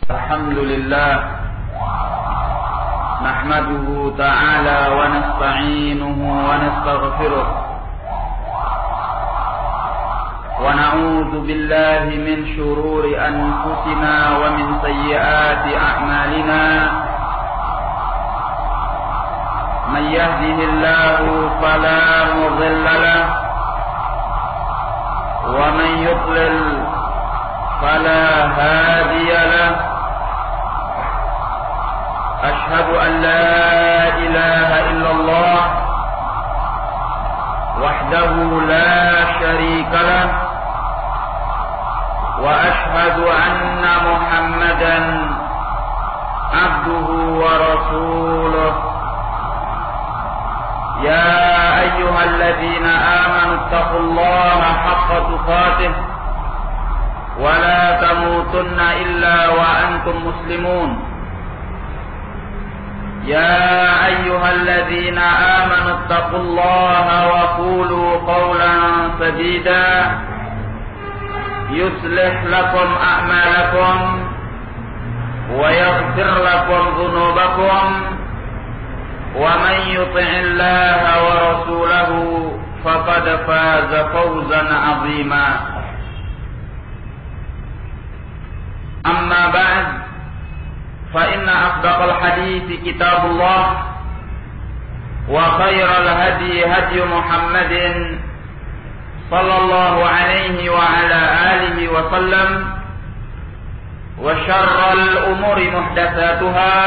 الحمد لله نحمده تعالى ونستعينه ونستغفره ونعوذ بالله من شرور أنفسنا ومن سيئات أعمالنا من يهده الله فلا مضل له ومن يضلل فلا هادي له أشهد أن لا إله إلا الله وحده لا شريك له وأشهد أن محمدا عبده ورسوله يا أيها الذين آمنوا اتقوا الله حق تقاته ولا تموتن إلا وأنتم مسلمون يا أيها الذين آمنوا اتقوا الله وقولوا قولا سديدا يصلح لكم أعمالكم ويغفر لكم ذنوبكم ومن يطع الله ورسوله فقد فاز فوزا عظيما أما بعد فإن أصدق الحديث كتاب الله وخير الهدي هدي محمد صلى الله عليه وعلى آله وسلم وشر الأمور محدثاتها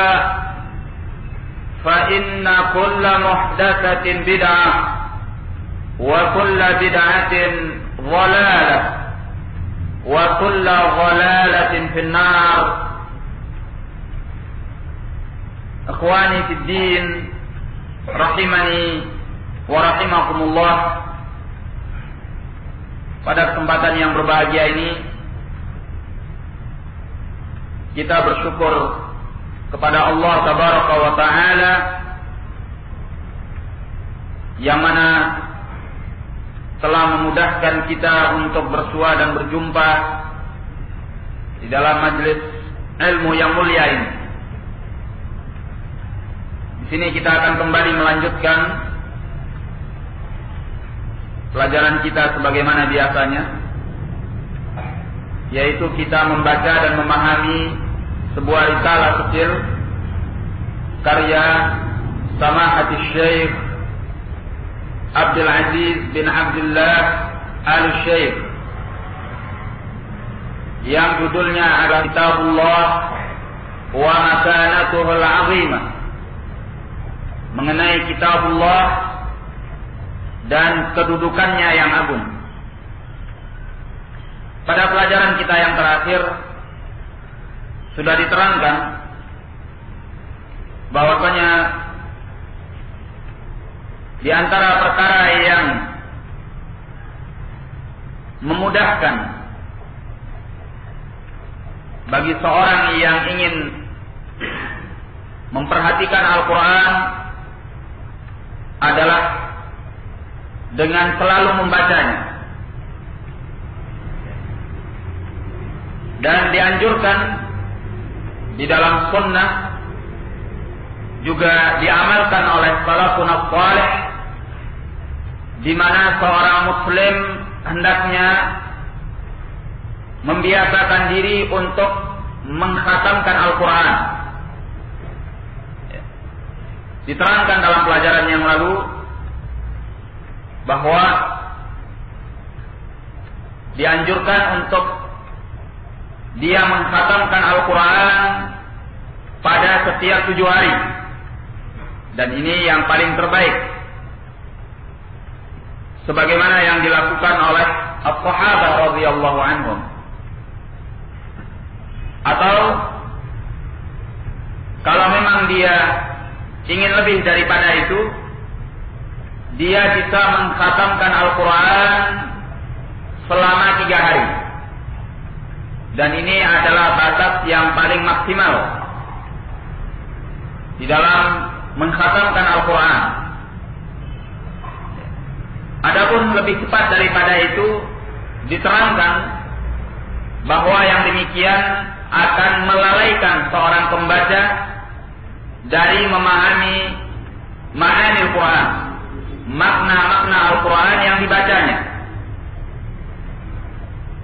فإن كل محدثة بدعة وكل بدعة ضلالة وكل ضلالة في النار. Ikhwani fid din rahimani wa rahimakumullah. Pada kesempatan yang berbahagia ini kita bersyukur kepada Allah tabaraka wa taala yang mana telah memudahkan kita untuk bersua dan berjumpa di dalam majelis ilmu yang mulia ini. Di sini kita akan kembali melanjutkan pelajaran kita sebagaimana biasanya, yaitu kita membaca dan memahami sebuah risalah kecil karya Samahatul Syekh Abdul Aziz bin Abdullah Al-Syekh yang judulnya adalah Kitabullah wa Makanatuhul Azimah, mengenai Kitabullah dan kedudukannya yang agung. Pada pelajaran kita yang terakhir sudah diterangkan bahwasanya di antara perkara yang memudahkan bagi seorang yang ingin memperhatikan Al-Quran adalah dengan selalu membacanya, dan dianjurkan di dalam sunnah juga diamalkan oleh salafun salih, di mana seorang muslim hendaknya membiasakan diri untuk mengkhatamkan Al-Quran. Diterangkan dalam pelajaran yang lalu bahwa dianjurkan untuk dia mengkhatamkan Al-Quran pada setiap 7 hari, dan ini yang paling terbaik sebagaimana yang dilakukan oleh as-sahabah radhiyallahu anhum. Atau kalau memang dia ingin lebih daripada itu, dia bisa mengkhatamkan Al-Quran selama 3 hari, dan ini adalah batas yang paling maksimal di dalam mengkhatamkan Al-Quran. Adapun lebih cepat daripada itu, diterangkan bahwa yang demikian akan melalaikan melalaikan seorang pembaca dari memahami ma'ani Al-Quran, makna-makna Al-Quran yang dibacanya.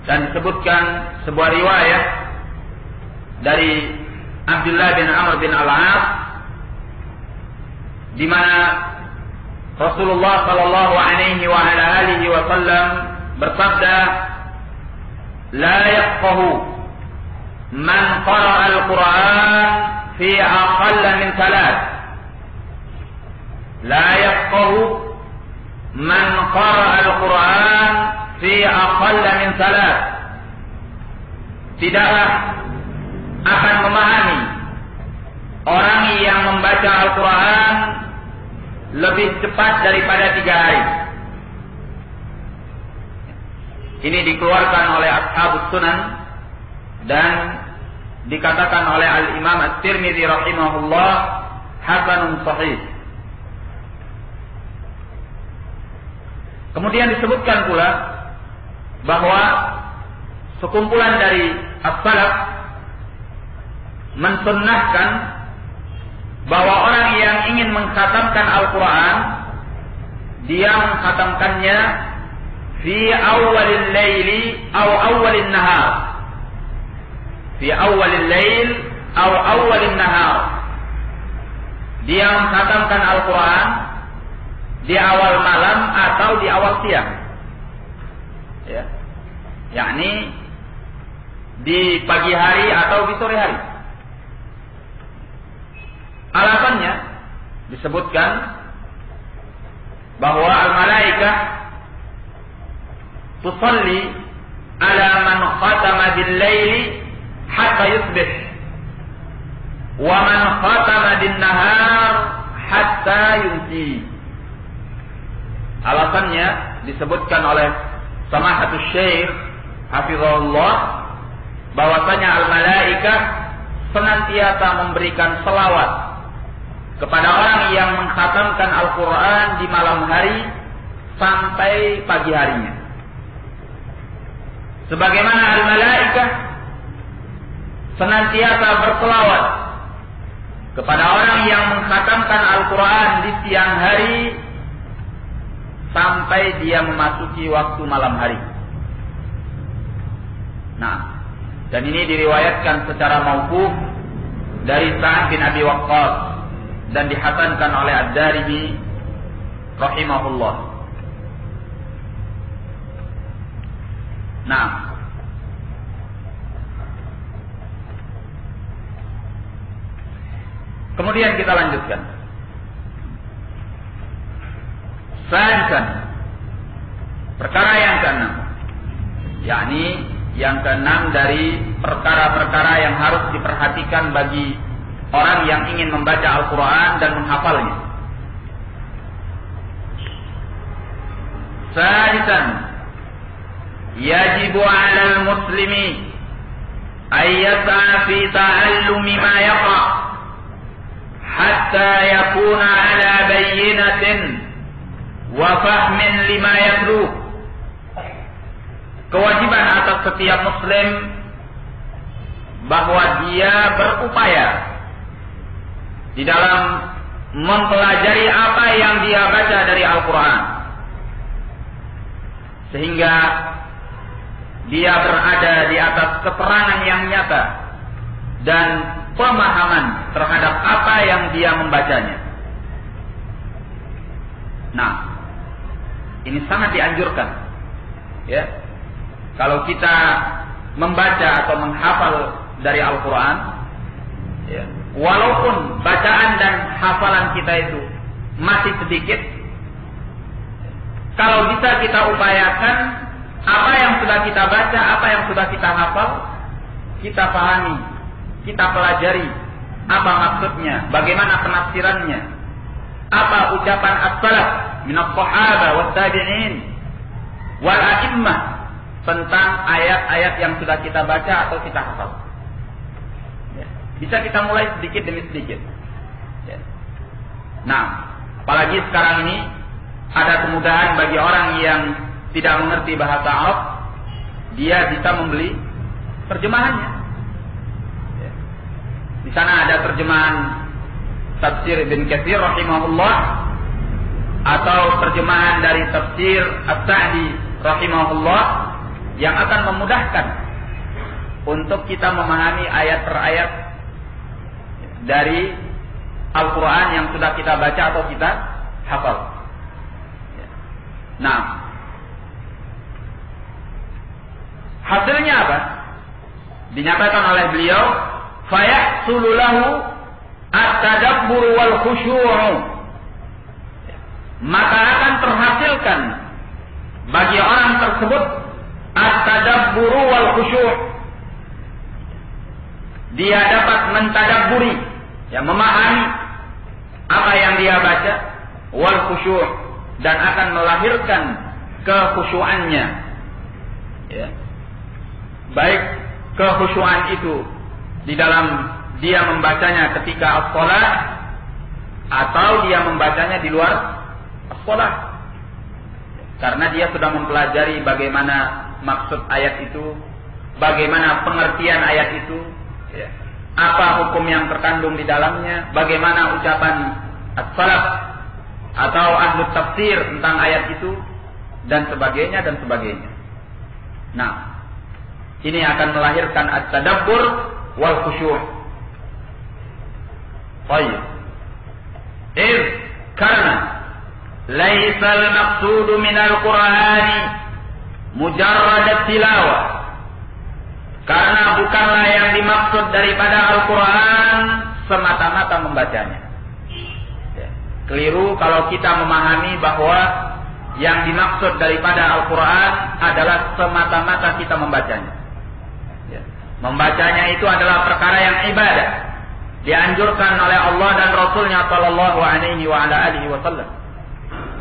Dan disebutkan sebuah riwayat dari Abdullah bin Amr bin Al-As, di mana Rasulullah sallallahu alaihi wa ala alihi wasallam bersabda, "La yafqahu man qara'a al-Qur'an fi aqalla min thalath." La yafqahu man qara'a al-Qur'an fi aqalla min thalath. Tidaklah akan memahami orang yang membaca Al-Quran lebih cepat daripada 3 hari. Ini dikeluarkan oleh Ashabus Sunan dan dikatakan oleh Al-Imam At-Tirmidzi rahimahullah hasanun sahih. Kemudian disebutkan pula bahwa sekumpulan dari as-salaf mensunnahkan bahwa orang yang ingin mengkhatamkan Al-Quran, dia mengkhatamkannya fi awalil laili atau awalin nahar. Fi awalil lail atau awalin nahar. Dia mengkhatamkan Al-Quran di awal malam atau di awal siang. Ya. Yakni di pagi hari atau di sore hari. Alasannya disebutkan bahwa al-malaikah tusalli ala man khatama bil laili hatta yusbih wa man khatama bin nahar hatta yumsi. Alasannya disebutkan oleh Samahatus Syekh hafizahullah bahwasanya al-malaikah senantiasa memberikan selawat kepada orang yang mengkhatamkan Al-Quran di malam hari sampai pagi harinya. Sebagaimana al-malaikah senantiasa berselawat kepada orang yang mengkhatamkan Al-Quran di siang hari sampai dia memasuki waktu malam hari. Nah, dan ini diriwayatkan secara mauquf dari Sa'ad bin Abi Waqqas dan dihasankan oleh Ad-Darimi rahimahullah. Nah, kemudian kita lanjutkan. Sadisan, perkara yang keenam, yakni yang keenam dari perkara-perkara yang harus diperhatikan bagi orang yang ingin membaca Al-Quran dan menghafalnya. Sadisan, yajibu 'ala al-muslimi ay yas'a fi ta'allumi ma yaqa hatta yakuna 'ala bayyinatin wa fahmin lima yatlu. Kewajiban atas setiap muslim bahwa dia berupaya di dalam mempelajari apa yang dia baca dari Al-Quran, sehingga dia berada di atas keterangan yang nyata dan pemahaman terhadap apa yang dia membacanya. Nah, ini sangat dianjurkan, ya. Kalau kita membaca atau menghafal dari Al-Quran, ya, walaupun bacaan dan hafalan kita itu masih sedikit, kalau bisa kita upayakan apa yang sudah kita baca, apa yang sudah kita hafal, kita pahami, kita pelajari apa maksudnya, bagaimana penafsirannya, apa ucapan as-salaf min as-sahaba wa tabi'in wal a'immah tentang ayat-ayat yang sudah kita baca atau kita hafal. Ya. Bisa kita mulai sedikit demi sedikit. Ya. Nah, apalagi sekarang ini ada kemudahan bagi orang yang tidak mengerti bahasa Arab, dia bisa membeli terjemahannya. Ya. Di sana ada terjemahan tafsir Ibn Katsir rahimahullah atau terjemahan dari tafsir As-Sa'di rahimahullah yang akan memudahkan untuk kita memahami ayat per ayat dari Al-Quran yang sudah kita baca atau kita hafal. Nah, hasilnya apa? Dinyatakan oleh beliau, fayahsulu lahu at-tadabbur wal khusyu'u. Maka akan terhasilkan bagi orang tersebut at-tadabbur wal khusyu'. Dia dapat mentadabburi, ya, memahami apa yang dia baca, wal khusyu', dan akan melahirkan kekhusyuannya. Ya. Baik kekhusyuan itu di dalam dia membacanya ketika as-shalah atau dia membacanya di luar as-shalah. Karena dia sudah mempelajari bagaimana maksud ayat itu, bagaimana pengertian ayat itu, ya, apa hukum yang terkandung di dalamnya, bagaimana ucapan as-salaf atau ahli tafsir tentang ayat itu, dan sebagainya dan sebagainya. Nah, ini akan melahirkan at-tadabbur wal khusyu'. Baik. Karena laisa al-maqsud min al-Qur'ani mujarrad tilawah. Karena bukanlah yang dimaksud daripada Al-Quran semata-mata membacanya. Ya. Keliru kalau kita memahami bahwa yang dimaksud daripada Al-Quran adalah semata-mata kita membacanya. Ya. Membacanya itu adalah perkara yang ibadah, dianjurkan oleh Allah dan Rasulnya Sallallahu Alaihi Wasallam.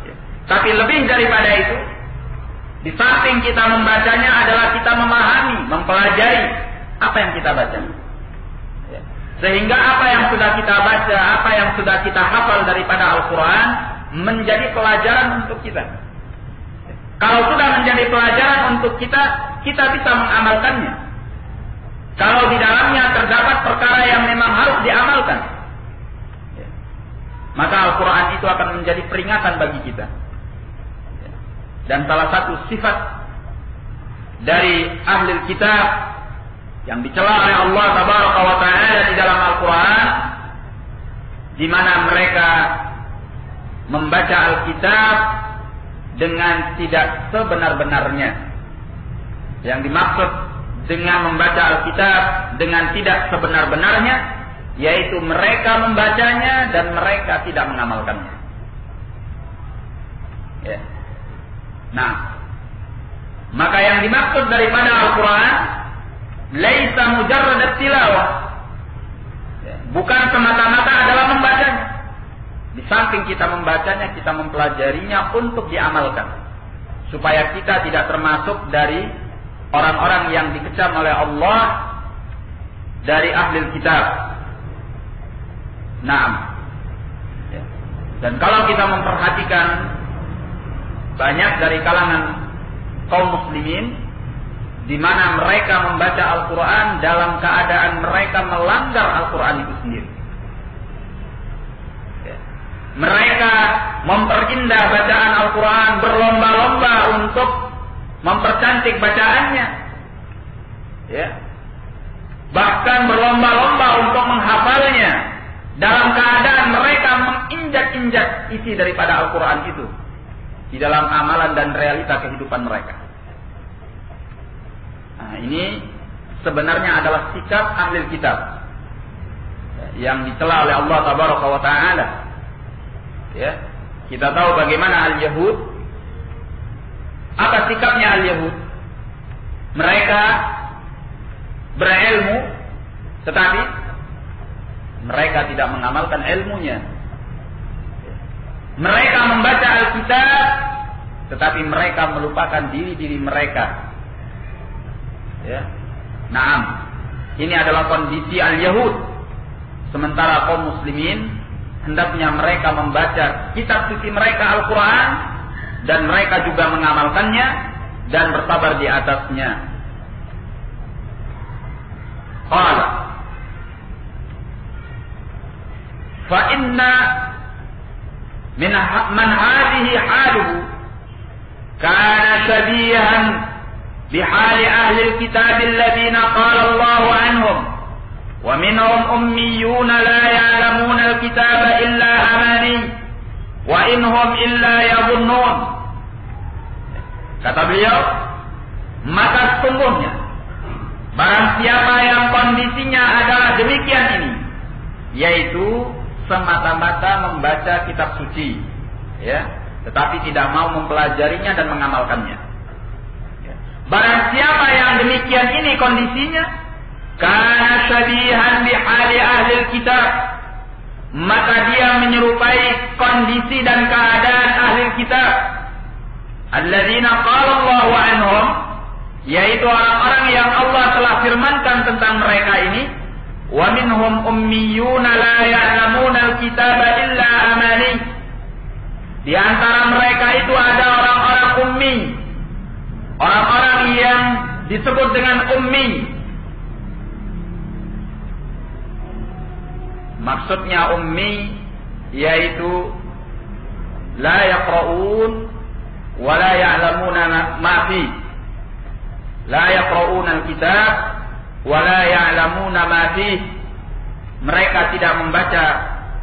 Ya. Tapi lebih daripada itu, di samping kita membacanya adalah kita memahami, mempelajari apa yang kita baca. Ya. Sehingga apa yang sudah kita baca, apa yang sudah kita hafal daripada Al-Quran menjadi pelajaran untuk kita. Ya. Kalau sudah menjadi pelajaran untuk kita, kita bisa mengamalkannya. Kalau di dalamnya terdapat perkara yang memang harus diamalkan, ya, maka Al-Quran itu akan menjadi peringatan bagi kita. Dan salah satu sifat dari ahli kitab yang dicela oleh Allah Tabaraka wa Ta'ala di dalam Al-Quran, di mana mereka membaca Alkitab dengan tidak sebenar-benarnya. Yang dimaksud dengan membaca Alkitab dengan tidak sebenar-benarnya, yaitu mereka membacanya dan mereka tidak mengamalkannya. Ya. Nah, maka yang dimaksud daripada Al-Quran laisa mujarrad tilawah, bukan semata-mata adalah membacanya. Di samping kita membacanya, kita mempelajarinya untuk diamalkan, supaya kita tidak termasuk dari orang-orang yang dikecam oleh Allah dari ahli kitab. Nah, dan kalau kita memperhatikan banyak dari kalangan kaum muslimin di mana mereka membaca Al-Quran dalam keadaan mereka melanggar Al-Quran itu sendiri. Mereka memperindah bacaan Al-Quran, berlomba-lomba untuk mempercantik bacaannya. Ya. Bahkan berlomba-lomba untuk menghafalnya dalam keadaan mereka menginjak-injak isi daripada Al-Quran itu di dalam amalan dan realita kehidupan mereka. Nah, ini sebenarnya adalah sikap ahli kitab yang dicela oleh Allah Tabaraka wa Ta'ala. Ya, kita tahu bagaimana al-Yahud. Apa sikapnya al-Yahud? Mereka berilmu, tetapi mereka tidak mengamalkan ilmunya. Mereka membaca Alkitab, tetapi mereka melupakan diri-diri mereka. Ya. Naam. Ini adalah kondisi al-Yahud. Sementara kaum muslimin hendaknya mereka membaca kitab suci mereka Al-Quran, dan mereka juga mengamalkannya dan bersabar di atasnya. Qala fa inna man hadhihi haluhu kana shabihan bihali ahli alkitab alladhina qala Allahu anhum wa minhum ummiyun la ya'lamuna alkitaba illa amani wa inhum illa yadhunnun. Kata beliau, maka sesungguhnya barang siapa yang kondisinya adalah demikian ini, yaitu semata-mata membaca kitab suci, ya, tetapi tidak mau mempelajarinya dan mengamalkannya. Barang siapa yang demikian ini kondisinya, kana syabihan bihali ahli kitab, maka dia menyerupai kondisi dan keadaan ahli kitab, alladzina qala Allahu anhum, yaitu orang-orang yang Allah telah firmankan tentang mereka ini, wa minhum ummiyuna la ya'lamuna al-kitaba illa amani. Di antara mereka itu ada orang-orang ummi, orang-orang yang disebut dengan ummi. Maksudnya ummi yaitu la yaqra'un wa la ya'lamuna ma fi. La yaqra'una al-kitab wa la ya'lamuna ma fi. Mereka tidak membaca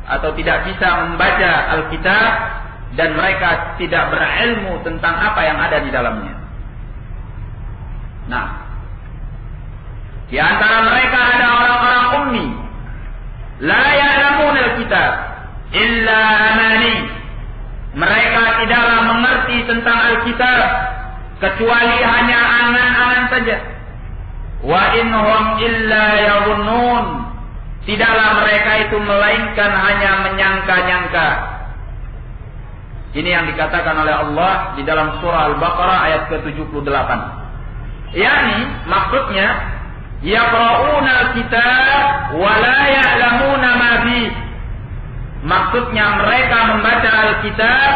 atau tidak bisa membaca Alkitab dan mereka tidak berilmu tentang apa yang ada di dalamnya. Nah, di antara mereka ada orang-orang ummi, la ya'lamuna al-kitab illa amani. Mereka tidaklah mengerti tentang Alkitab kecuali hanya angan-angan saja. Wa inhum illa yadhunnun. Tidaklah mereka itu melainkan hanya menyangka-nyangka. Ini yang dikatakan oleh Allah di dalam surah Al-Baqarah ayat ke-78. Yani maksudnya yaqra'una al-kitab wa la ya'lamuna ma fi. Maksudnya mereka membaca Alkitab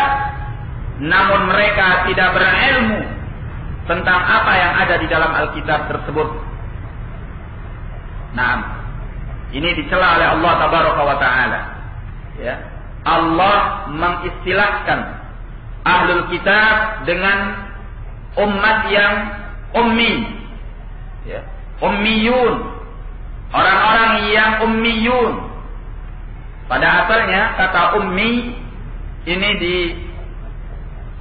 namun mereka tidak berilmu tentang apa yang ada di dalam Alkitab tersebut. Nah, ini dicela oleh Allah Tabaraka wa Ta'ala. Ya. Allah mengistilahkan Ahlul Kitab dengan umat yang ummi. Ya. Ummiyun. Orang-orang yang ummiyun. Pada asalnya kata ummi ini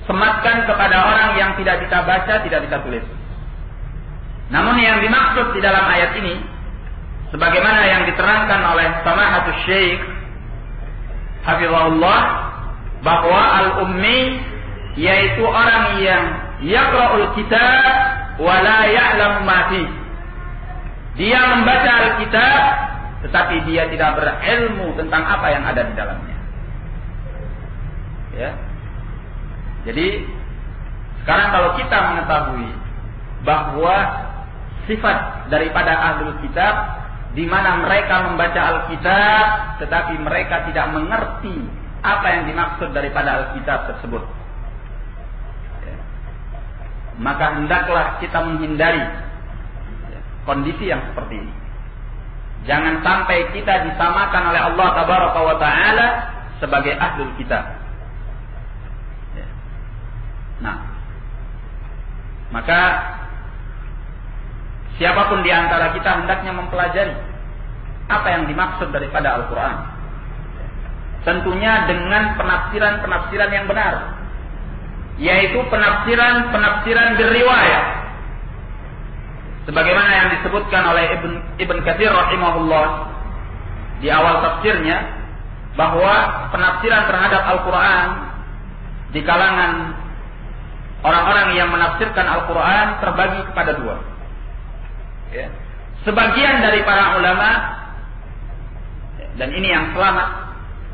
disematkan kepada orang yang tidak bisa baca, tidak bisa tulis. Namun yang dimaksud di dalam ayat ini, sebagaimana yang diterangkan oleh Samahatul Syekh Hafizahullah, bahwa al-ummi yaitu orang yang yaqra'ul kitab wa la ya'lamu ma fi. Dia membaca Alkitab tetapi dia tidak berilmu tentang apa yang ada di dalamnya. Ya. Jadi sekarang kalau kita mengetahui bahwa sifat daripada ahlul kitab di mana mereka membaca Alkitab tetapi mereka tidak mengerti apa yang dimaksud daripada Alkitab tersebut, ya, maka hendaklah kita menghindari kondisi yang seperti ini. Jangan sampai kita disamakan oleh Allah Tabaraka wa Ta'ala sebagai ahlul kitab. Nah, maka siapapun di antara kita hendaknya mempelajari apa yang dimaksud daripada Al-Quran. Tentunya dengan penafsiran-penafsiran yang benar, yaitu penafsiran-penafsiran berriwayat. Sebagaimana yang disebutkan oleh Ibn Katsir rahimahullah di awal tafsirnya, bahwa penafsiran terhadap Al-Quran di kalangan orang-orang yang menafsirkan Al-Quran terbagi kepada dua. Ya. Sebagian dari para ulama, dan ini yang selamat,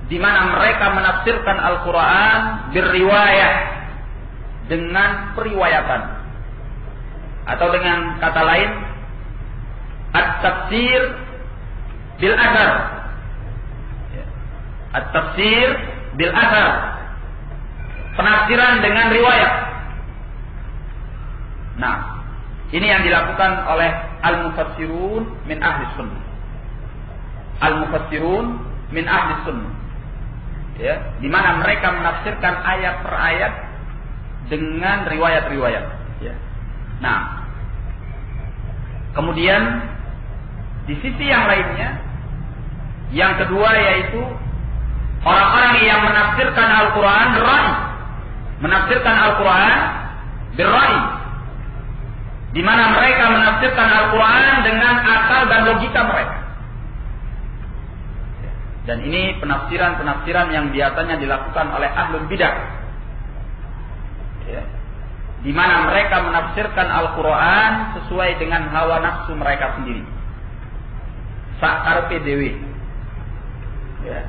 di mana mereka menafsirkan Al-Quran berriwayat dengan periwayatan. Atau dengan kata lain, at-tafsir bil athar. At-tafsir bil athar. Penafsiran dengan riwayat. Nah, ini yang dilakukan oleh al-mufassirun min ahli sunnah. Al-mufassirun min ahli sunnah. ya, di mana mereka menafsirkan ayat per ayat dengan riwayat-riwayat, ya. Nah, kemudian di sisi yang lainnya, yang kedua yaitu orang-orang yang menafsirkan Al-Quran berra'i, menafsirkan Al-Quran berra'i, di mana mereka menafsirkan Al-Quran dengan akal dan logika mereka. Dan ini penafsiran-penafsiran yang biasanya dilakukan oleh ahlul bidah, ya, di mana mereka menafsirkan Al-Quran sesuai dengan hawa nafsu mereka sendiri, sakarepe dhewe, ya,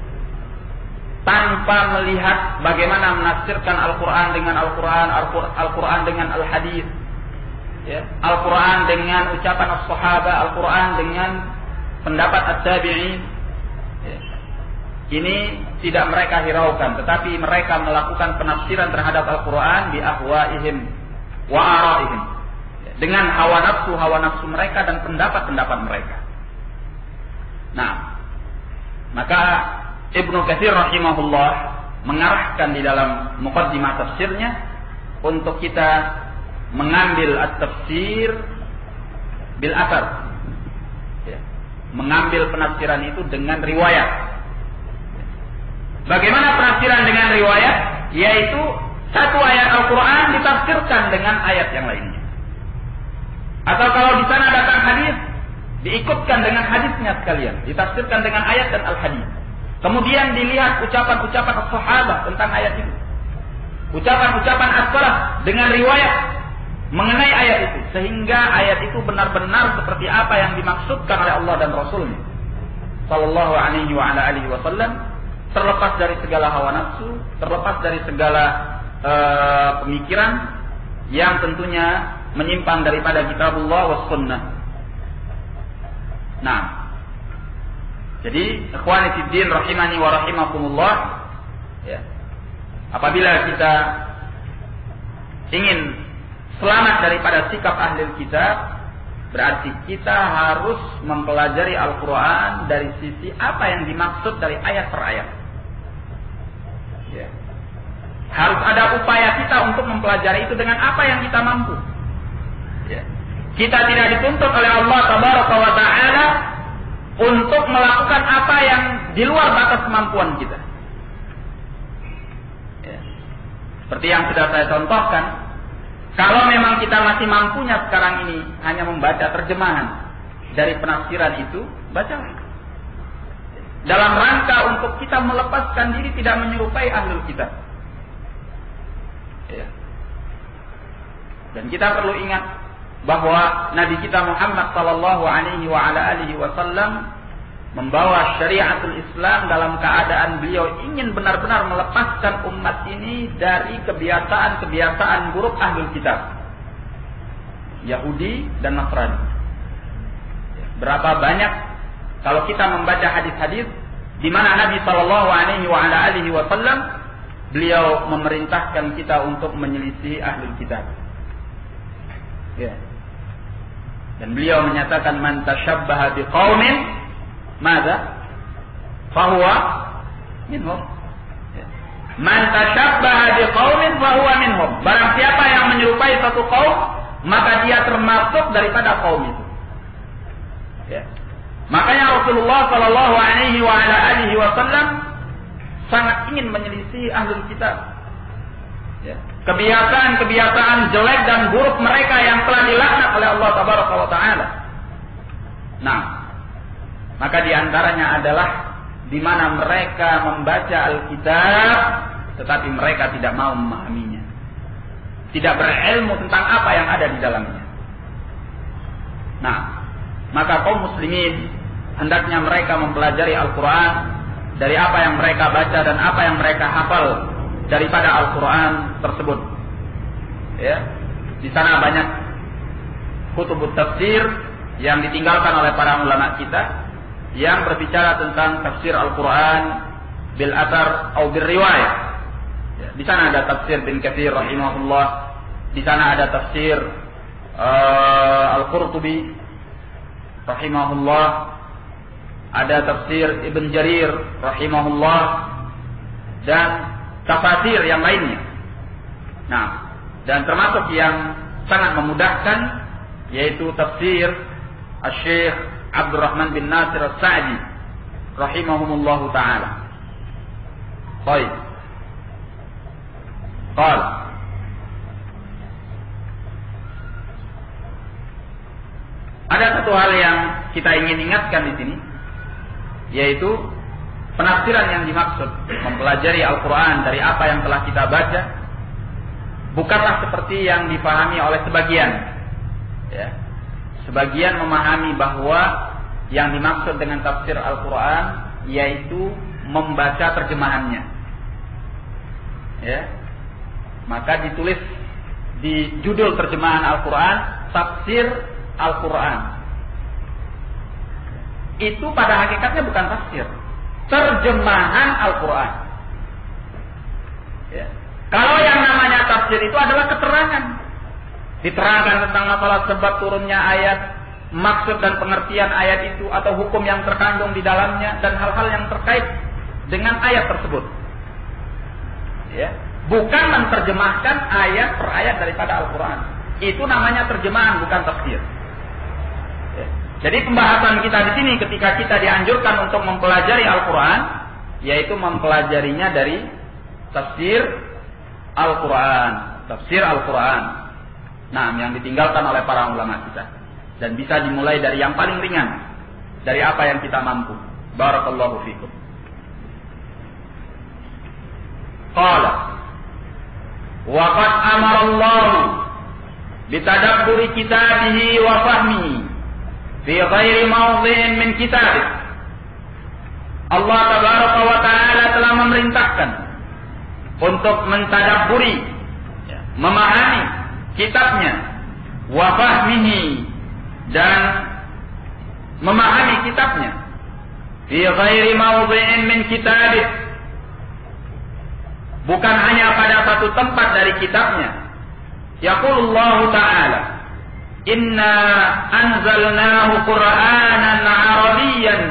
tanpa melihat bagaimana menafsirkan Al-Quran dengan Al-Quran, Al-Quran dengan Al-Hadis, ya, Al-Quran dengan ucapan as-sahabah, Al-Quran dengan pendapat at-tabi'in, ya. Ini tidak mereka hiraukan, tetapi mereka melakukan penafsiran terhadap Al-Quran bi ahwaihim wa araihim, dengan hawa nafsu mereka dan pendapat-pendapat mereka. Nah, maka Ibnu Katsir rahimahullah mengarahkan di dalam muqaddimah tafsirnya untuk kita mengambil at-tafsir bil athar, ya, mengambil penafsiran itu dengan riwayat. Bagaimana penafsiran dengan riwayat? Yaitu satu ayat Al-Quran ditafsirkan dengan ayat yang lainnya. Atau kalau di sana datang hadis, diikutkan dengan hadisnya sekalian, ditafsirkan dengan ayat dan al-hadis. Kemudian dilihat ucapan-ucapan sahabat tentang ayat itu, ucapan-ucapan as-salaf dengan riwayat mengenai ayat itu, sehingga ayat itu benar-benar seperti apa yang dimaksudkan oleh Allah dan Rasulnya sallallahu alaihi wa ala alihi wasallam, terlepas dari segala hawa nafsu, terlepas dari segala pemikiran yang tentunya menyimpang daripada kitabullah was sunnah. Nah, jadi ikhwani fiddin rahimani wa rahimakumullah, ya, apabila kita ingin selamat daripada sikap ahli kitab, berarti kita harus mempelajari Al-Quran dari sisi apa yang dimaksud dari ayat per ayat. Ya. Harus ada upaya kita untuk mempelajari itu dengan apa yang kita mampu. Ya. Kita tidak dituntut oleh Allah Tabaraka wa Ta'ala untuk melakukan apa yang di luar batas kemampuan kita. Ya. Seperti yang sudah saya contohkan, kalau memang kita masih mampunya sekarang ini hanya membaca terjemahan dari penafsiran itu, bacalah. Dalam rangka untuk kita melepaskan diri tidak menyerupai ahlul kitab. Ya. Dan kita perlu ingat bahwa Nabi kita Muhammad sallallahu alaihi wa ala alihi wasallam membawa syariatul Islam dalam keadaan beliau ingin benar-benar melepaskan umat ini dari kebiasaan-kebiasaan buruk ahlul kitab, Yahudi dan Nasrani. Berapa banyak kalau kita membaca hadis-hadis di mana Nabi sallallahu alaihi wa ala alihi wasallam beliau memerintahkan kita untuk menyelisihi ahlul kitab. Ya. Dan beliau menyatakan man tashabbaha biqaumin madza fahuwa minhum. Man tashabbaha biqaumin fahuwa minhum. Barang siapa yang menyerupai satu kaum, maka dia termasuk daripada kaum itu. Ya. Makanya Rasulullah sallallahu alaihi wa ala alihi wasallam sangat ingin menyelisih ahlul kitab. Ya. Kebiasaan-kebiasaan jelek dan buruk mereka yang telah dilaknat oleh Allah Tabaraka wa Ta'ala. Nah, maka diantaranya adalah di mana mereka membaca Alkitab, tetapi mereka tidak mau memahaminya, tidak berilmu tentang apa yang ada di dalamnya. Nah, maka kaum muslimin hendaknya mereka mempelajari Al-Quran dari apa yang mereka baca dan apa yang mereka hafal daripada Al-Quran tersebut. Ya, di sana banyak kutubut tafsir yang ditinggalkan oleh para ulama kita yang berbicara tentang tafsir Al-Quran bil athar atau bil riwayah. Ya, di sana ada tafsir bin Katsir rahimahullah, di sana ada tafsir Al-Qurtubi rahimahullah, ada tafsir Ibn Jarir rahimahullah, dan tafsir yang lainnya. Nah, dan termasuk yang sangat memudahkan yaitu tafsir Asy-Syaikh Abdurrahman bin Nasir As-Sa'di rahimahumullahu taala. Baik. Ada satu hal yang kita ingin ingatkan di sini, yaitu penafsiran yang dimaksud mempelajari Al-Quran dari apa yang telah kita baca bukanlah seperti yang dipahami oleh sebagian. Ya. Sebagian memahami bahwa yang dimaksud dengan tafsir Al-Quran yaitu membaca terjemahannya. Ya. Maka ditulis di judul terjemahan Al-Quran, tafsir Al-Quran. Itu pada hakikatnya bukan tafsir, terjemahan Al-Quran. Ya. Kalau yang namanya tafsir itu adalah keterangan, diterangkan tentang masalah sebab turunnya ayat, maksud dan pengertian ayat itu atau hukum yang terkandung di dalamnya dan hal-hal yang terkait dengan ayat tersebut. Ya. Bukan menerjemahkan ayat per ayat daripada Al-Quran. Itu namanya terjemahan, bukan tafsir. Ya. Jadi pembahasan kita di sini ketika kita dianjurkan untuk mempelajari Al-Quran, yaitu mempelajarinya dari tafsir Al-Quran, tafsir Al-Quran. Nah, yang ditinggalkan oleh para ulama kita, dan bisa dimulai dari yang paling ringan, dari apa yang kita mampu. Barakallahu fikum. Qala wa qad amara Allah bitadabburi kitabihi wa fahmihi fi ghairi mawdhi'in min kitabih. Allah tabaraka wa taala telah memerintahkan untuk mentadabburi, memahami kitabnya, wa fahmihi, dan memahami kitabnya, fi ghairi mawdhi'in min kitabih, bukan hanya pada satu tempat dari kitabnya. Yaqulullahu ta'ala, inna anzalnahu qur'anan arabiyyan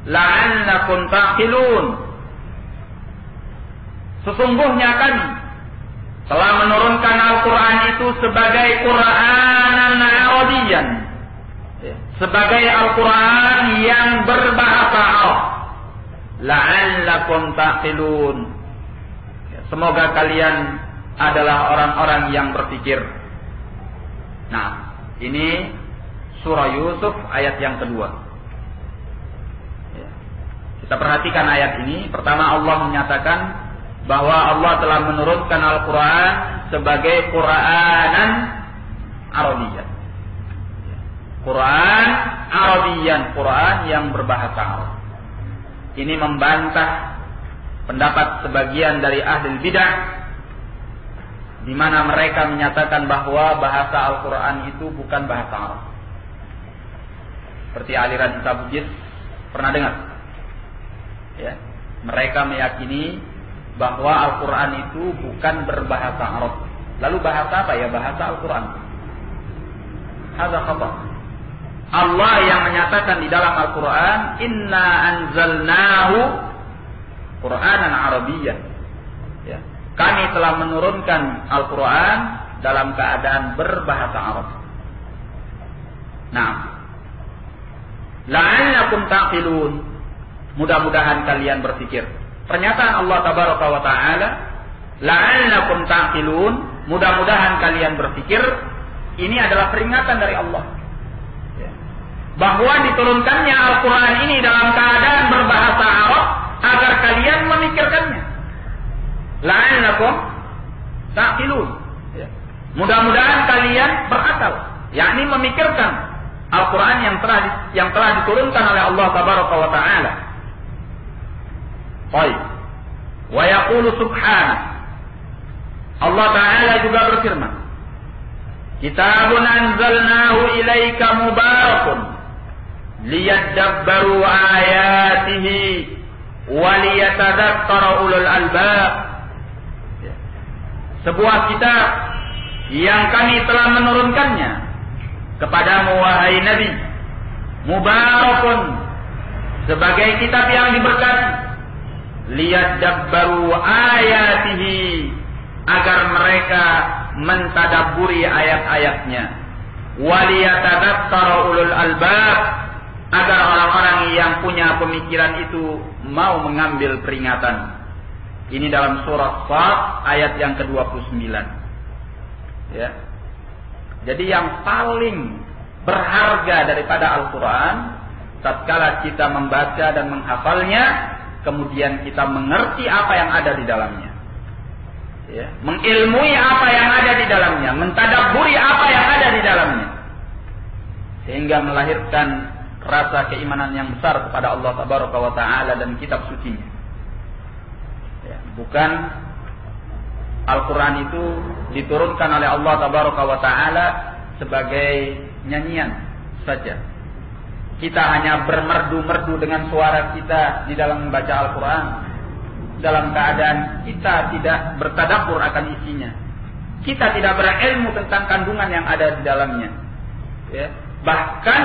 la'allakum taqilun. Sesungguhnya kami telah menurunkan Al-Quran itu sebagai Qur'anan arabiyyan, sebagai Al-Quran yang berbahasa Arab. La'allakum taqilun. Semoga kalian adalah orang-orang yang berpikir. Nah, ini surah Yusuf ayat yang kedua. Kita perhatikan ayat ini. Pertama, Allah menyatakan bahwa Allah telah menurunkan Al-Quran sebagai Qur'anan Arabiyyan. Quran Arabiyyan, Quran yang berbahasa Arab. Ini membantah pendapat sebagian dari ahli bidah, di mana mereka menyatakan bahwa bahasa Al-Quran itu bukan bahasa Arab. Seperti aliran Tabugis, pernah dengar? Ya, mereka meyakini bahwa Al-Quran itu bukan berbahasa Arab. Lalu bahasa apa ya? Bahasa Al-Quran. Hadza khata'. Allah yang menyatakan di dalam Al-Quran, inna anzalnahu Qur'anan Arabiyyan. Ya. Kami telah menurunkan Al-Quran dalam keadaan berbahasa Arab. Nah, la'allakum taqilun. Mudah-mudahan kalian berpikir. Pernyataan Allah tabaraka wa ta'ala, la'allakum taqilun, mudah-mudahan kalian berpikir, ini adalah peringatan dari Allah. Ya. Bahwa diturunkannya Al-Quran ini dalam keadaan berbahasa Arab, agar kalian memikirkannya. La'allakum taqilun. Ya. Mudah-mudahan kalian berakal, yakni memikirkan Al-Quran yang telah diturunkan oleh Allah tabaraka wa ta'ala. Baik. Wa yaqulu subhanahu. Allah Ta'ala juga berfirman, kitabun anzalnahu ilaika mubarakun liyadabbaru ayatihi waliyatadzakkara ulul albab. Sebuah kitab yang kami telah menurunkannya kepadamu wahai Nabi, mubarakun, sebagai kitab yang diberkati, liyadabbaru ayatihi, agar mereka mentadabburi ayat-ayatnya, waliyatadzakkara ulul albab, agar orang-orang yang punya pemikiran itu mau mengambil peringatan. Ini dalam surah Shad ayat yang ke-29. Ya. Jadi yang paling berharga daripada Al-Quran, tatkala kita membaca dan menghafalnya, kemudian kita mengerti apa yang ada di dalamnya, ya, mengilmui apa yang ada di dalamnya, mentadabburi apa yang ada di dalamnya, sehingga melahirkan rasa keimanan yang besar kepada Allah Tabaraka wa Ta'ala dan kitab sucinya. Ya, bukan Al-Quran itu diturunkan oleh Allah Tabaraka wa Ta'ala sebagai nyanyian saja. Kita hanya bermerdu-merdu dengan suara kita di dalam membaca Al-Quran, dalam keadaan kita tidak bertadabbur akan isinya. Kita tidak berilmu tentang kandungan yang ada di dalamnya. Ya. Bahkan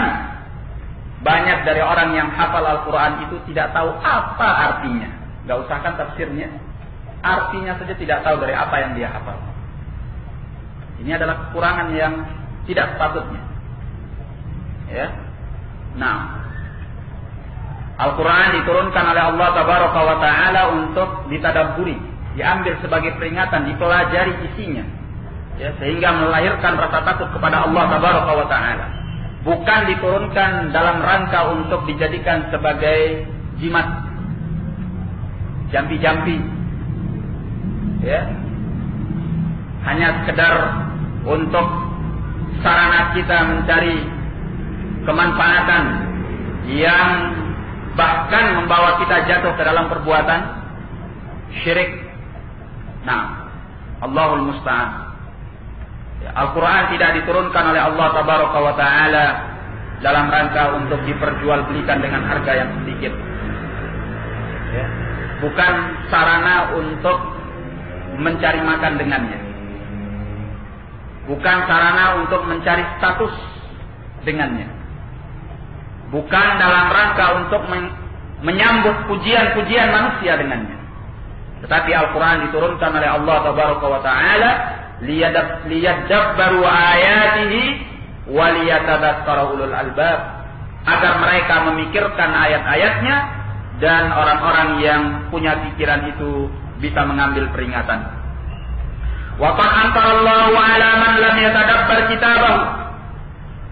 banyak dari orang yang hafal Al-Quran itu tidak tahu apa artinya. Gak usahkan tafsirnya, artinya saja tidak tahu dari apa yang dia hafal. Ini adalah kekurangan yang tidak sepatutnya. Ya. Nah, Al-Quran diturunkan oleh Allah Tabaraka wa Ta'ala untuk ditadabburi, diambil sebagai peringatan, dipelajari isinya, ya, sehingga melahirkan rasa takut kepada Allah Tabaraka wa Ta'ala. Bukan diturunkan dalam rangka untuk dijadikan sebagai jimat, jampi-jampi, ya, hanya sekedar untuk sarana kita mencari kemanfaatan yang bahkan membawa kita jatuh ke dalam perbuatan syirik. Nah, Allahul Musta'an. Ya, Al-Quran tidak diturunkan oleh Allah Tabaraka wa Ta'ala dalam rangka untuk diperjualbelikan dengan harga yang sedikit. Ya, bukan sarana untuk mencari makan dengannya. Bukan sarana untuk mencari status dengannya. Bukan dalam rangka untuk menyambut pujian-pujian manusia dengannya. Tetapi Al-Quran diturunkan oleh Allah Tabaraka wa Ta'ala liyadabbaru ayatihi wa liyatadzakkara ulul albab, agar mereka memikirkan ayat-ayatnya dan orang-orang yang punya pikiran itu bisa mengambil peringatan. Wa qad antarallahu ala man lam yatadabbar kitabahu.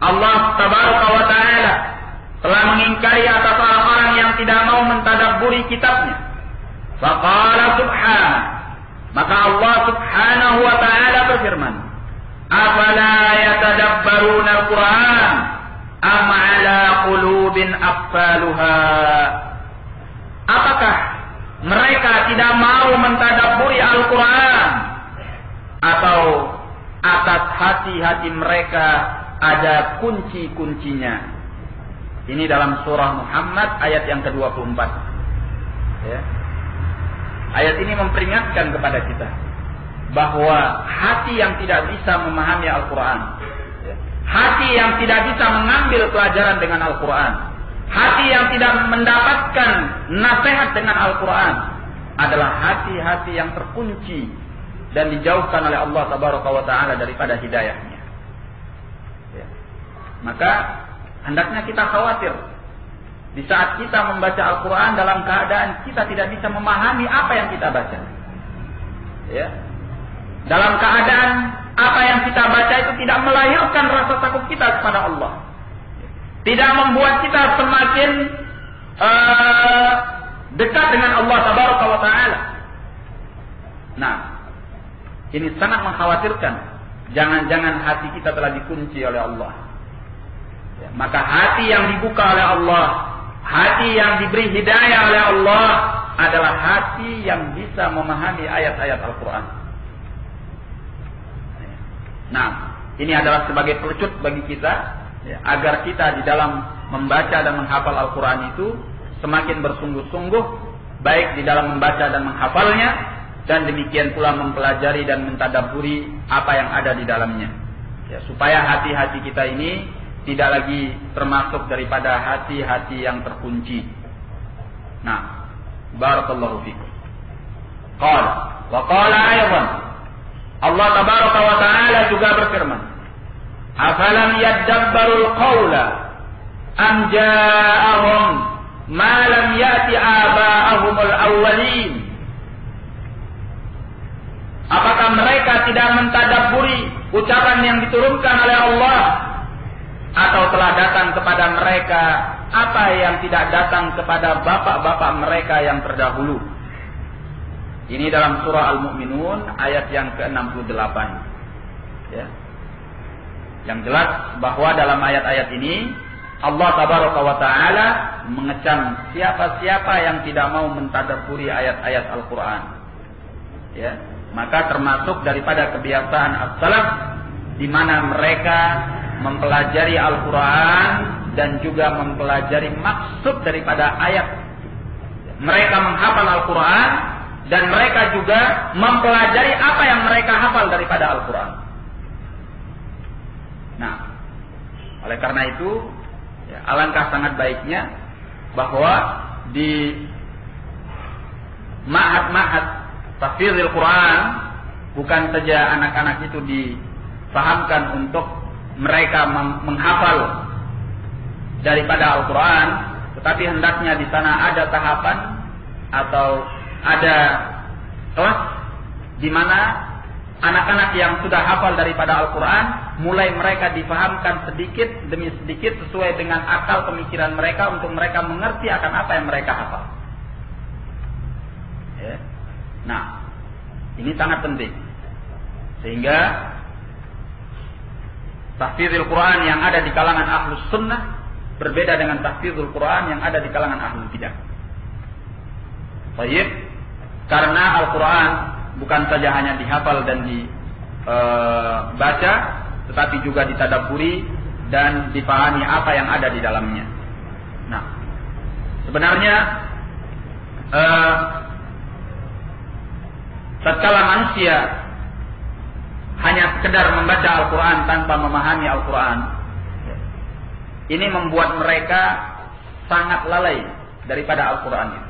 Allah Tabaraka wa Ta'ala telah mengingkari atas orang-orang yang tidak mau mentadabburi kitabnya. Faqala subhanahu, maka Allah Subhanahu wa Ta'ala berfirman, afala yatadabbaruna al-Quran am ala qulubin aqfaluha. Apakah mereka tidak mau mentadabburi Al-Quran, atau atas hati-hati mereka ada kunci-kuncinya? Ini dalam surah Muhammad ayat yang ke-24. Ya. Ayat ini memperingatkan kepada kita bahwa hati yang tidak bisa memahami Al-Quran, ya, hati yang tidak bisa mengambil pelajaran dengan Al-Quran, hati yang tidak mendapatkan nasihat dengan Al-Quran, adalah hati-hati yang terkunci dan dijauhkan oleh Allah Tabaraka wa Ta'ala daripada hidayahnya. Ya. Maka hendaknya kita khawatir di saat kita membaca Al-Quran dalam keadaan kita tidak bisa memahami apa yang kita baca. Ya. Dalam keadaan apa yang kita baca itu tidak melahirkan rasa takut kita kepada Allah. Tidak membuat kita semakin dekat dengan Allah Tabaraka wa Ta'ala. Nah, ini sangat mengkhawatirkan. Jangan-jangan hati kita telah dikunci oleh Allah. Maka hati yang dibuka oleh Allah, hati yang diberi hidayah oleh Allah, adalah hati yang bisa memahami ayat-ayat Al-Quran. Nah, ini adalah sebagai pelecut bagi kita, ya, agar kita di dalam membaca dan menghafal Al-Quran itu semakin bersungguh-sungguh, baik di dalam membaca dan menghafalnya, dan demikian pula mempelajari dan mentadabburi apa yang ada di dalamnya. Ya, supaya hati-hati kita ini tidak lagi termasuk daripada hati-hati yang terkunci. Nah, Barakallahu fikum. Qala wa qala aydan, Allah tabaraka wa taala juga berfirman, afalam yadabbarul qawla am ja'ahum ma lam ya'ti aba'ahumul awwalin. Apakah mereka tidak mentadabburi ucapan yang diturunkan oleh Allah, atau telah datang kepada mereka apa yang tidak datang kepada bapak-bapak mereka yang terdahulu? Ini dalam surah Al-Mu'minun ayat yang ke-68. Ya. Yang jelas bahwa dalam ayat-ayat ini Allah tabaraka wa taala mengecam siapa-siapa yang tidak mau mentadabburi ayat-ayat Al-Qur'an. Ya. Maka termasuk daripada kebiasaan as-salaf di mana mereka mempelajari Al-Qur'an dan juga mempelajari maksud daripada ayat. Mereka menghafal Al-Qur'an dan mereka juga mempelajari apa yang mereka hafal daripada Al-Qur'an. Nah, oleh karena itu, ya, alangkah sangat baiknya bahwa di ma'had-ma'had tahfidzul Quran bukan saja anak-anak itu difahamkan untuk mereka menghafal daripada Al-Quran, tetapi hendaknya di sana ada tahapan atau ada kelas di mana anak-anak yang sudah hafal daripada Al-Quran mulai mereka difahamkan sedikit demi sedikit sesuai dengan akal pemikiran mereka untuk mereka mengerti akan apa yang mereka hafal. Ya. Nah, ini sangat penting sehingga tahfidzul Quran yang ada di kalangan ahlus sunnah berbeda dengan tahfidzul Quran yang ada di kalangan ahlul bidah. Baik, karena Al-Quran bukan saja hanya dihafal dan dibaca, tetapi juga ditadabburi dan dipahami apa yang ada di dalamnya. Nah, sebenarnya tatkala manusia hanya sekedar membaca Al-Quran tanpa memahami Al-Quran, ini membuat mereka sangat lalai daripada Al-Quran itu.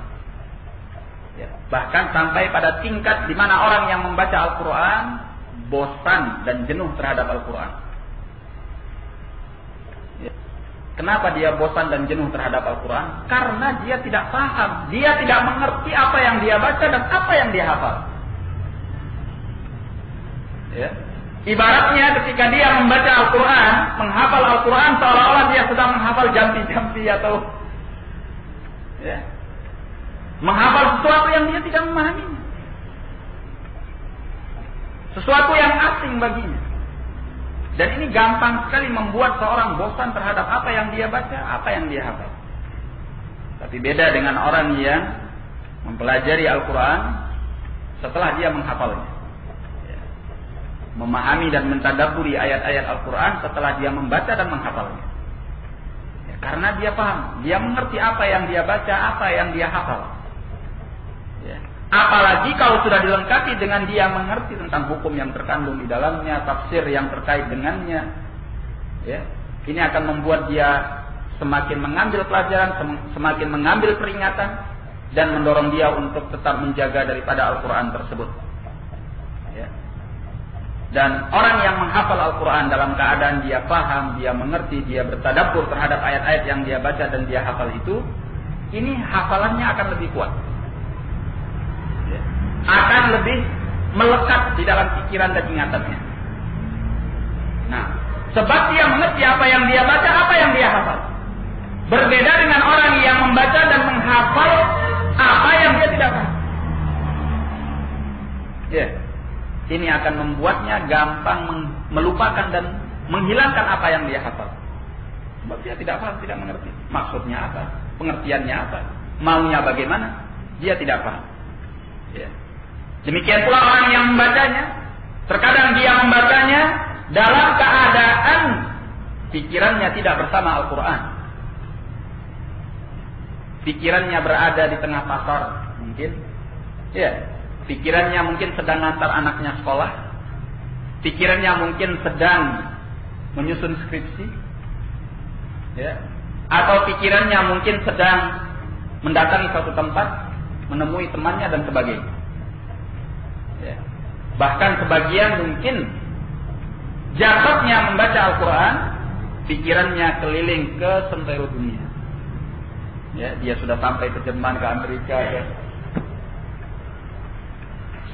Ya, bahkan sampai pada tingkat di mana orang yang membaca Al-Quran bosan dan jenuh terhadap Al-Quran. Ya. Kenapa dia bosan dan jenuh terhadap Al-Quran? Karena dia tidak paham, dia tidak mengerti apa yang dia baca dan apa yang dia hafal. Ya. Ibaratnya ketika dia membaca Al-Quran, menghafal Al-Quran seolah-olah dia sedang menghafal jampi-jampi atau ya, menghafal sesuatu yang dia tidak memahaminya, sesuatu yang asing baginya. Dan ini gampang sekali membuat seorang bosan terhadap apa yang dia baca, apa yang dia hafal. Tapi beda dengan orang yang mempelajari Al-Quran setelah dia menghafalnya, memahami dan mentadabburi ayat-ayat Al-Quran setelah dia membaca dan menghafalnya. Ya, karena dia paham, dia mengerti apa yang dia baca, apa yang dia hafal. Ya. Apalagi kalau sudah dilengkapi dengan dia mengerti tentang hukum yang terkandung di dalamnya, tafsir yang terkait dengannya. Ya. Ini akan membuat dia semakin mengambil pelajaran, semakin mengambil peringatan, dan mendorong dia untuk tetap menjaga daripada Al-Quran tersebut. Ya. Dan orang yang menghafal Al-Quran dalam keadaan dia paham, dia mengerti, dia bertadabbur terhadap ayat-ayat yang dia baca dan dia hafal itu, ini hafalannya akan lebih kuat, ya, akan lebih melekat di dalam pikiran dan ingatannya. Nah, sebab dia mengerti apa yang dia baca, apa yang dia hafal. Berbeda dengan orang yang membaca dan menghafal apa yang dia tidak paham. Ya. Ini akan membuatnya gampang melupakan dan menghilangkan apa yang dia hafal. Sebab dia tidak paham, tidak mengerti. Maksudnya apa? Pengertiannya apa? Maunya bagaimana? Dia tidak paham. Ya. Demikian pula orang yang membacanya. Terkadang dia membacanya dalam keadaan pikirannya tidak bersama Al-Quran. Pikirannya berada di tengah pasar mungkin. Ya. Pikirannya mungkin sedang ngantar anaknya sekolah. Pikirannya mungkin sedang menyusun skripsi. Ya. Atau pikirannya mungkin sedang mendatangi suatu tempat, menemui temannya dan sebagainya. Ya. Bahkan sebagian mungkin jasadnya membaca Al-Quran, pikirannya keliling ke sentero dunia. Ya, dia sudah sampai ke Jerman, ke Amerika. Ya.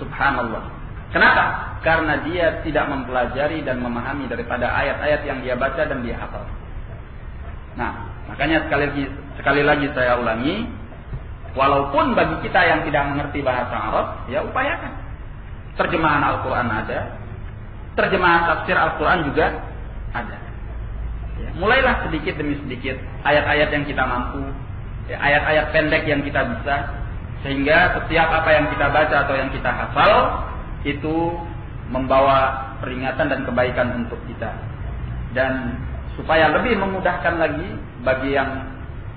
Subhanallah. Kenapa? Karena dia tidak mempelajari dan memahami daripada ayat-ayat yang dia baca dan dia hafal. Nah, makanya sekali lagi saya ulangi, walaupun bagi kita yang tidak mengerti bahasa Arab, ya upayakan. Terjemahan Al-Quran ada, terjemahan tafsir Al-Quran juga ada. Ya, mulailah sedikit demi sedikit ayat-ayat yang kita mampu, ya, ayat-ayat pendek yang kita bisa, sehingga setiap apa yang kita baca atau yang kita hafal itu membawa peringatan dan kebaikan untuk kita. Dan supaya lebih memudahkan lagi bagi yang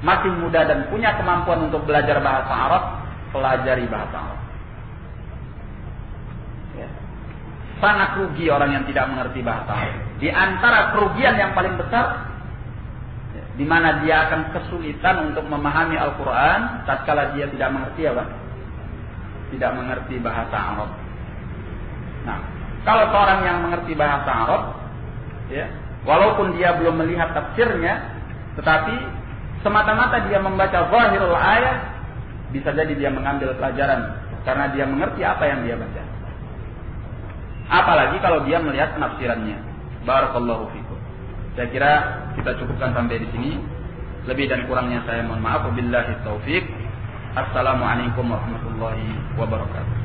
masih muda dan punya kemampuan untuk belajar bahasa Arab, pelajari bahasa Arab. Ya. Sangat rugi orang yang tidak mengerti bahasa Arab. Di antara kerugian yang paling besar, ya, di mana dia akan kesulitan untuk memahami Al-Quran tatkala dia tidak mengerti apa? Tidak mengerti bahasa Arab. Nah, kalau seorang yang mengerti bahasa Arab, ya, walaupun dia belum melihat tafsirnya, tetapi semata-mata dia membaca zahirul ayat, bisa jadi dia mengambil pelajaran karena dia mengerti apa yang dia baca. Apalagi kalau dia melihat penafsirannya. Barakallahu fikum. Saya kira kita cukupkan sampai di sini. Lebih dan kurangnya saya mohon maaf. Wabillahi taufik. Assalamualaikum warahmatullahi wabarakatuh.